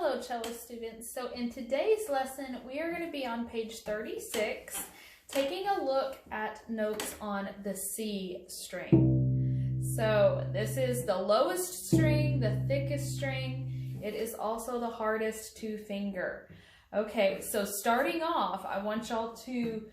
Hello, cello students. So in today's lesson, we are going to be on page 36, taking a look at notes on the C string. So this is the lowest string, the thickest string. It is also the hardest to finger. Okay, so starting off, I want y'all to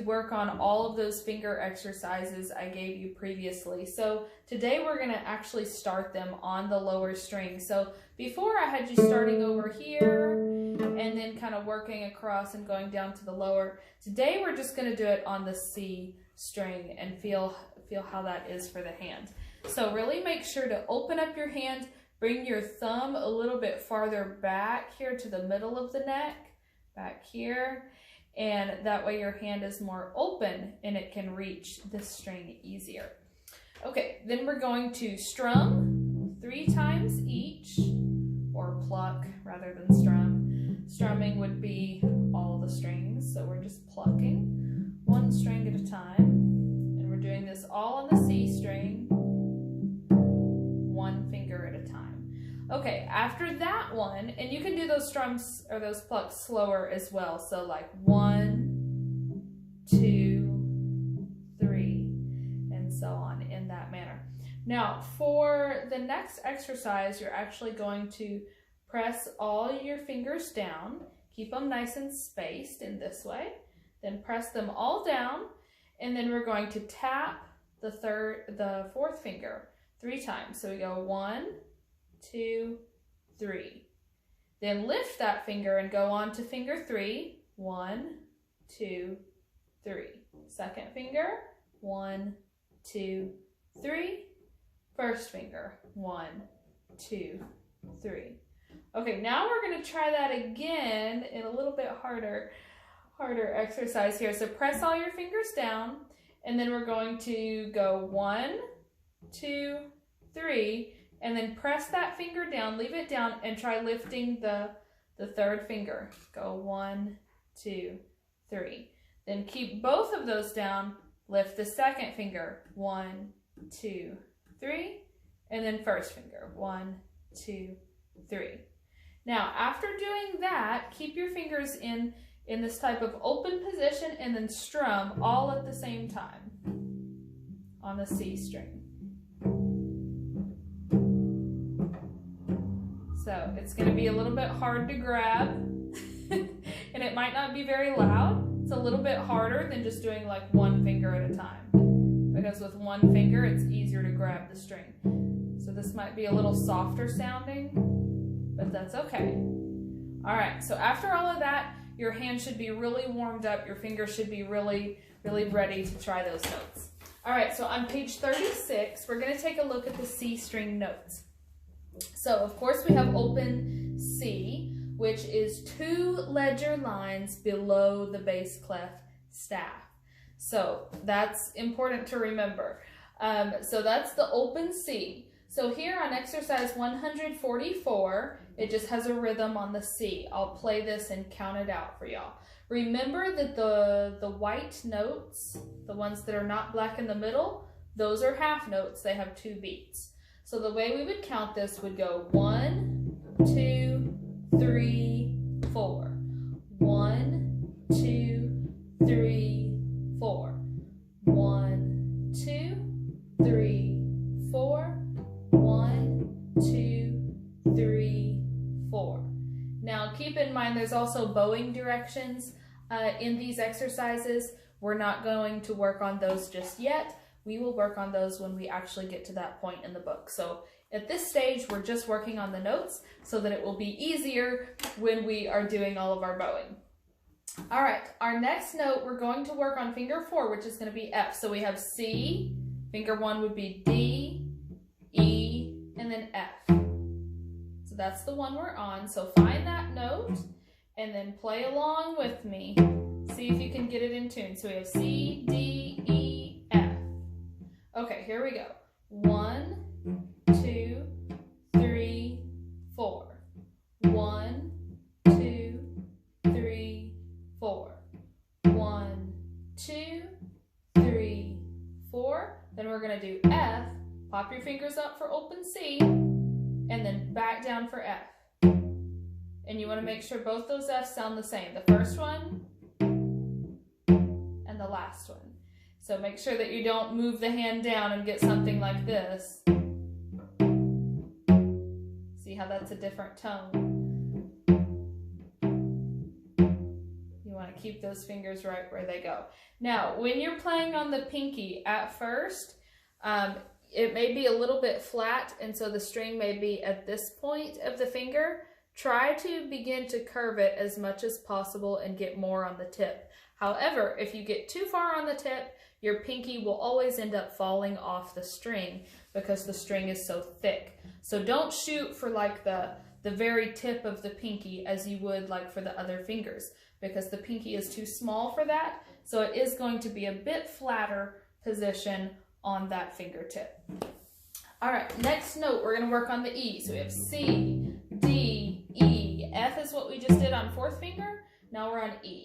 work on all of those finger exercises I gave you previously. So today we're going to actually start them on the lower string. So before I had you starting over here and then kind of working across and going down to the lower. Today we're just going to do it on the C string and feel how that is for the hand. So really make sure to open up your hand, bring your thumb a little bit farther back here to the middle of the neck, back here. And that way your hand is more open and it can reach the string easier. Okay, then we're going to strum 3 times each, or pluck rather than strum. Strumming would be all the strings, so we're just plucking 1 string at a time. And we're doing this all on the C string, 1 finger at a time. Okay, after that one, and you can do those strums or those plucks slower as well. So like 1, 2, 3, and so on in that manner. Now for the next exercise, you're actually going to press all your fingers down, keep them nice and spaced in this way, then press them all down, and then we're going to tap the 4th finger 3 times. So we go 1, 2, 3. Then lift that finger and go on to finger 3. 1, 2, 3. Second finger, 1, 2, 3. First finger, 1, 2, 3. Okay, now we're going to try that again in a little bit harder exercise here. So press all your fingers down, and then we're going to go 1, 2, 3. And then press that finger down, leave it down, and try lifting the 3rd finger. Go 1, 2, 3. Then keep both of those down, lift the 2nd finger. 1, 2, 3. And then first finger. 1, 2, 3. Now, after doing that, keep your fingers in this type of open position and then strum all at the same time on the C string. So it's going to be a little bit hard to grab and it might not be very loud. It's a little bit harder than just doing like 1 finger at a time, because with 1 finger it's easier to grab the string. So this might be a little softer sounding, but that's okay. All right, so after all of that, your hand should be really warmed up. Your fingers should be really ready to try those notes. All right, so on page 36, we're going to take a look at the C string notes. So, of course, we have open C, which is 2 ledger lines below the bass clef staff. So, that's important to remember. So, that's the open C. So, here on exercise 144, it just has a rhythm on the C. I'll play this and count it out for y'all. Remember that the white notes, the ones that are not black in the middle, those are half notes. They have 2 beats. So the way we would count this would go 1, 2, 3, 4. 1, 2, 3, 4. 1, 2, 3, 4. 1, 2, 3, 4. Now keep in mind there's also bowing directions in these exercises. We're not going to work on those just yet. We will work on those when we actually get to that point in the book. So at this stage, we're just working on the notes so that it will be easier when we are doing all of our bowing. All right, our next note, we're going to work on finger 4, which is going to be F. So we have C, finger 1 would be D, E, and then F. So that's the one we're on. So find that note and then play along with me. See if you can get it in tune. So we have C, D, E, F. Okay, here we go. 1, 2, 3, 4. 1, 2, 3, 4. 1, 2, 3, 4. Then we're going to do F. Pop your fingers up for open C, and then back down for F. and you want to make sure both those Fs sound the same. The first one and the last one. So make sure that you don't move the hand down and get something like this. See how that's a different tone? You want to keep those fingers right where they go. Now, when you're playing on the pinky at first, it may be a little bit flat, and so the string may be at this point of the finger. Try to begin to curve it as much as possible and get more on the tip. However, if you get too far on the tip, your pinky will always end up falling off the string because the string is so thick. So don't shoot for like the very tip of the pinky as you would like for the other fingers, because the pinky is too small for that. So it is going to be a bit flatter position on that fingertip. All right, next note, we're going to work on the E. So we have C, D, E. F is what we just did on fourth finger. Now we're on E.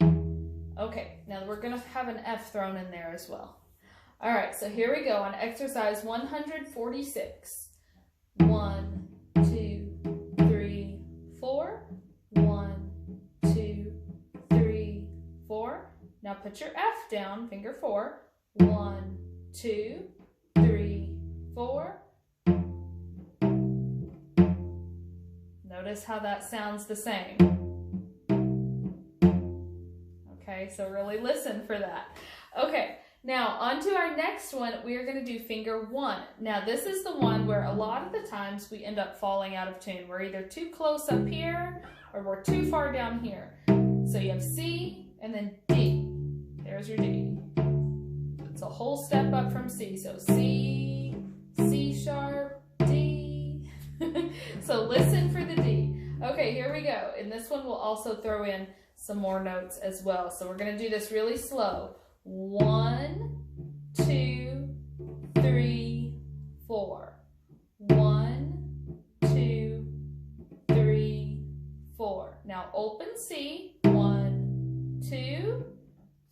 Okay, now we're going to have an F thrown in there as well. All right, so here we go on exercise 146. 1, 2, 3, 4. 1, 2, 3, 4. Now put your F down, finger 4. 1, 2, 3, 4. Notice how that sounds the same. Okay, so really listen for that. Okay, now on to our next one, we are going to do finger 1. Now this is the one where a lot of the times we end up falling out of tune. We're either too close up here or we're too far down here. So you have C and then D. There's your D. It's a whole step up from C. So C, C sharp, D. So listen for the D. Okay, here we go. And this one will also throw in some more notes as well. So we're going to do this really slow. 1, 2, 3, 4. 1, 2, 3, 4. Now open C. 1, 2,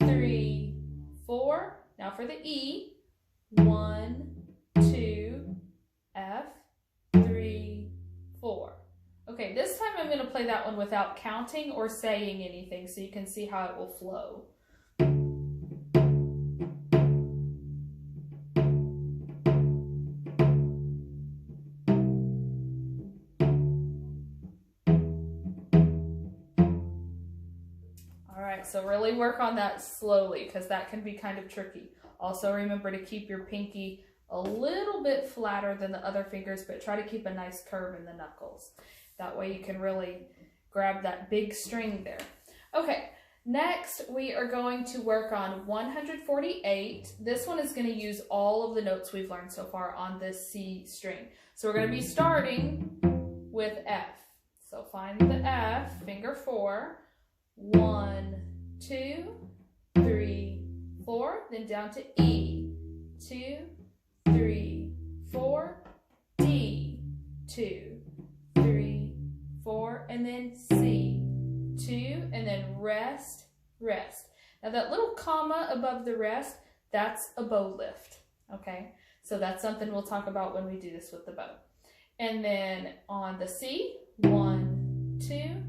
3, 4. Now for the E. 1, 2, F, 3, 4. Okay, this time I'm going to play that one without counting or saying anything so you can see how it will flow. Alright, so really work on that slowly because that can be kind of tricky. Also remember to keep your pinky a little bit flatter than the other fingers, but try to keep a nice curve in the knuckles. That way you can really grab that big string there. Okay, next we are going to work on 148. This one is going to use all of the notes we've learned so far on this C string. So we're going to be starting with F. So find the F, finger 4. 1, 2, 3, 4. Then down to E. 2, 3, 4. D. 2, 3, 4, and then C, 2, and then rest, rest. Now that little comma above the rest, that's a bow lift, okay? So that's something we'll talk about when we do this with the bow. And then on the C, 1, 2,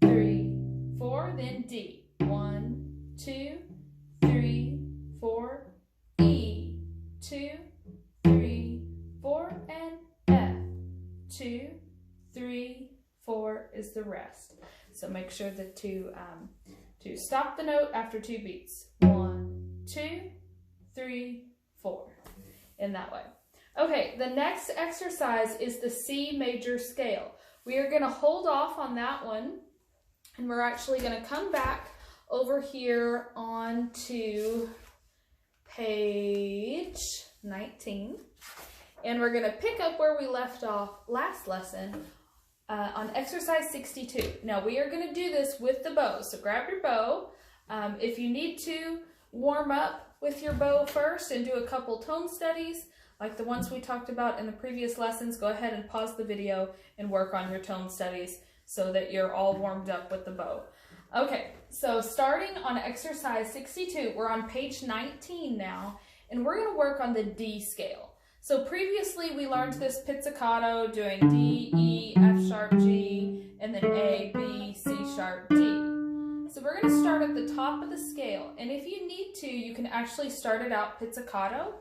3, 4, then D, 1, 2, 3, 4, E, 2, 3, 4, and F, 2, 3, 4 is the rest. So make sure that to stop the note after 2 beats. 1, 2, 3, 4. In that way. Okay, the next exercise is the C major scale. We are going to hold off on that one, and we're actually going to come back over here onto page 19. And we're going to pick up where we left off last lesson on exercise 62. Now we are going to do this with the bow. So grab your bow. If you need to warm up with your bow first and do a couple tone studies, like the ones we talked about in the previous lessons, go ahead and pause the video and work on your tone studies so that you're all warmed up with the bow. Okay, so starting on exercise 62, we're on page 19 now, and we're going to work on the D scale. So previously we learned this pizzicato doing D, E, F sharp, G, and then A, B, sharp, D. So we're going to start at the top of the scale, and if you need to, you can actually start it out pizzicato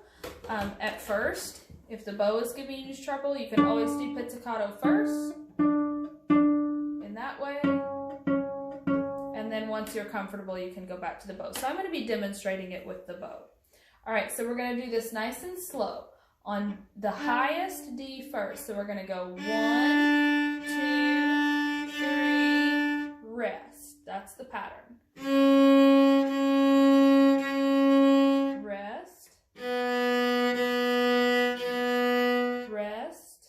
at first. If the bow is giving you trouble, you can always do pizzicato first, in that way, and then once you're comfortable, you can go back to the bow. So I'm going to be demonstrating it with the bow. All right, so we're going to do this nice and slow on the highest D first. So we're going to go 1, 2, 3, rest. That's the pattern. Rest. Rest.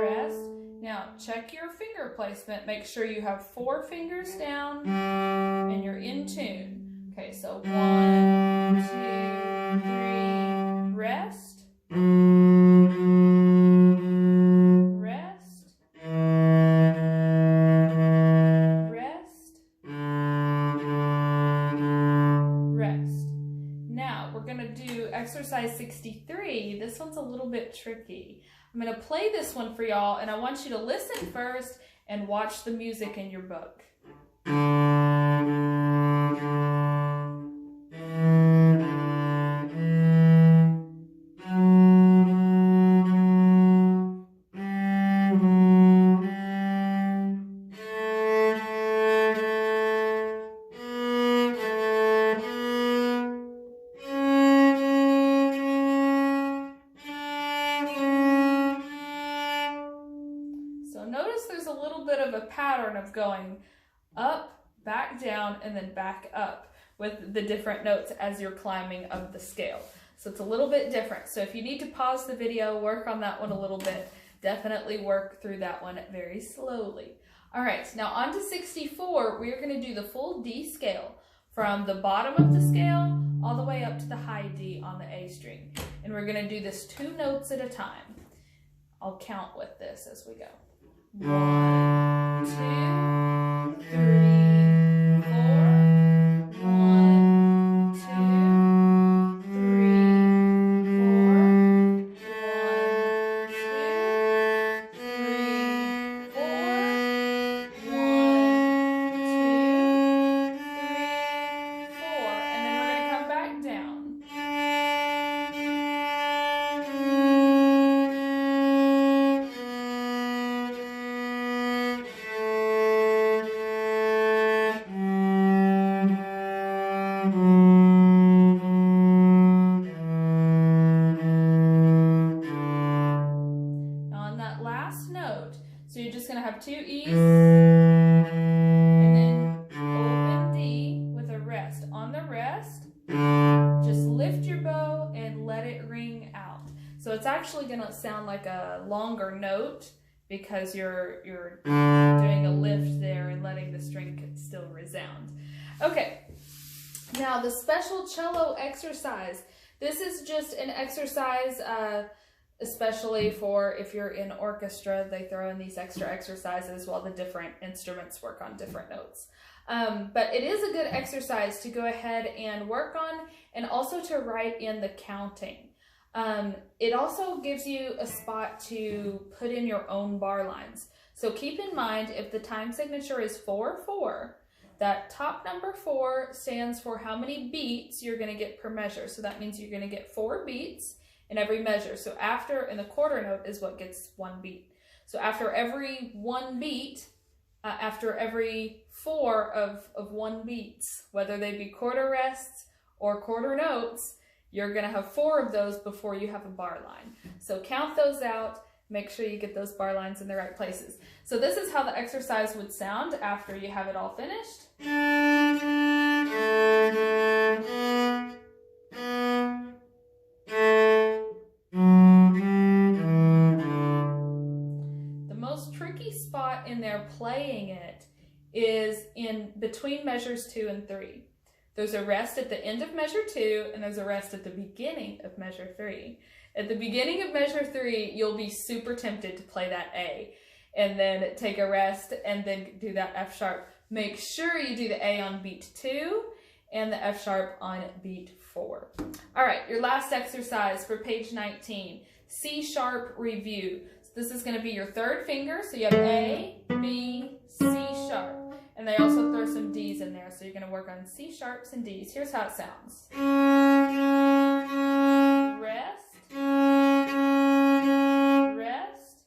Rest. Now, check your finger placement. Make sure you have 4 fingers down and you're in tune. Okay, so 1, 2, 3, rest. Rest. Rest. Rest. Now, we're going to do exercise 63. This one's a little bit tricky. I'm going to play this one for y'all, and I want you to listen first and watch the music in your book. Notice there's a little bit of a pattern of going up, back down, and then back up with the different notes as you're climbing up the scale. So it's a little bit different. So if you need to pause the video, work on that one a little bit, definitely work through that one very slowly. All right, now on to 64, we're going to do the full D scale from the bottom of the scale all the way up to the high D on the A string. And we're going to do this 2 notes at a time. I'll count with this as we go. 1, 2, 3, 4, 1, 2, 3, 4, 1, 2, 3, 4, 1, 2, 3, 4, and then we're going to come back down. So you're just going to have 2 E's and then open D with a rest. On the rest, just lift your bow and let it ring out. So it's actually going to sound like a longer note because you're doing a lift there and letting the string still resound. Okay, now the special cello exercise. This is just an exercise especially for if you're in orchestra, they throw in these extra exercises while the different instruments work on different notes. But it is a good exercise to go ahead and work on, and also to write in the counting. It also gives you a spot to put in your own bar lines. So keep in mind, if the time signature is 4/4, that top number 4 stands for how many beats you're going to get per measure. So that means you're going to get 4 beats in every measure. So after, and the quarter note is what gets 1 beat. So after every 1 beat, after every 4 of 1 beats, whether they be quarter rests or quarter notes, you're going to have 4 of those before you have a bar line. So count those out. Make sure you get those bar lines in the right places. So this is how the exercise would sound after you have it all finished. The most tricky spot in there playing it is in between measures 2 and 3. There's a rest at the end of measure 2, and there's a rest at the beginning of measure 3. At the beginning of measure 3, you'll be super tempted to play that A, and then take a rest, and then do that F sharp. Make sure you do the A on beat 2, and the F sharp on beat 4. All right, your last exercise for page 19, C sharp review. So this is going to be your third finger. So you have A, B, C sharp. And they also throw some D's in there. So you're going to work on C sharps and D's. Here's how it sounds. Rest. Rest.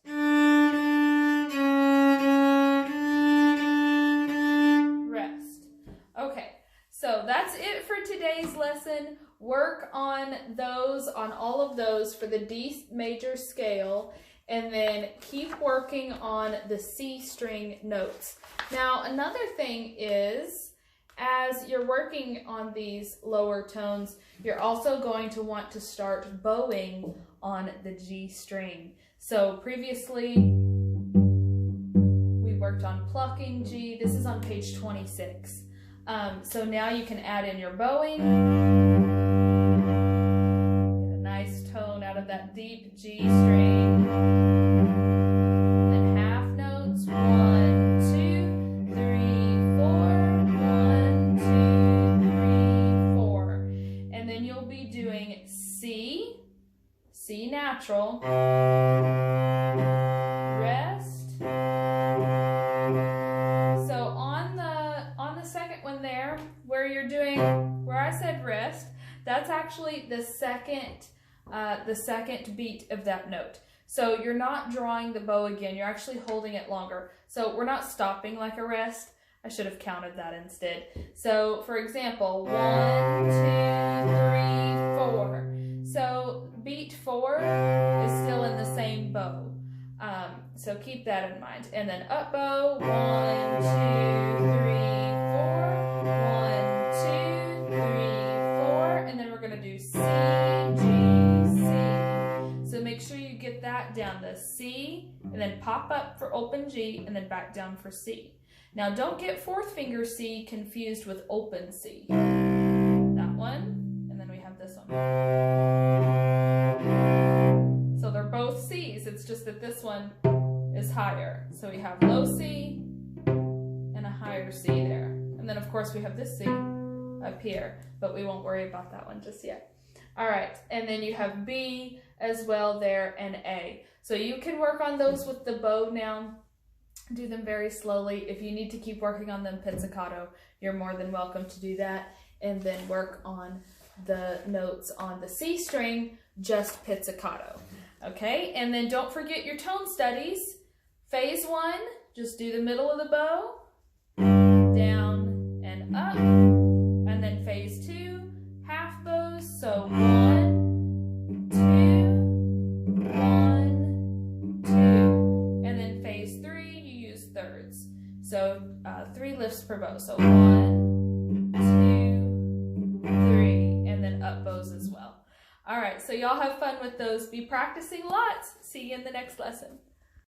Rest. Okay. So that's it for today's lesson. Work on those, on all of those for the D major scale, and then keep working on the C string notes. Now, another thing is, as you're working on these lower tones, you're also going to want to start bowing on the G string. So previously, we worked on plucking G. This is on page 26. So now you can add in your bowing. Get a nice tone out of that deep G string. Then half notes. 1, 2, 3, 4. 1, 2, 3, 4. And then you'll be doing C, C natural, rest. So on the second one there, where you're doing, where I said rest, that's actually the second beat of that note. So you're not drawing the bow again, you're actually holding it longer. So we're not stopping like a rest. I should have counted that instead. So for example, 1, 2, 3, 4. So beat 4 is still in the same bow. So keep that in mind. And then up bow, 1, 2, 3, 4. 1, 2, 3, 4. And then we're going to do C, G, C. So make sure you get that down, the C, and then pop up for open G, and then back down for C. Now don't get fourth finger C confused with open C. That one, and then we have this one. So they're both C's, it's just that this one is higher. So we have low C and a higher C there. And then of course we have this C up here, but we won't worry about that one just yet. All right, and then you have B as well there, and A. So you can work on those with the bow now. Do them very slowly. If you need to keep working on them pizzicato, you're more than welcome to do that. And then work on the notes on the C string, just pizzicato. Okay, and then don't forget your tone studies. Phase 1, just do the middle of the bow, down and up. And then phase 2, half bows. So 1, 2, 1, 2. And then phase 3, you use thirds. So 3 lifts per bow. So 1, 2, 3, and then up bows as well. All right, so y'all have fun with those. Be practicing lots. See you in the next lesson.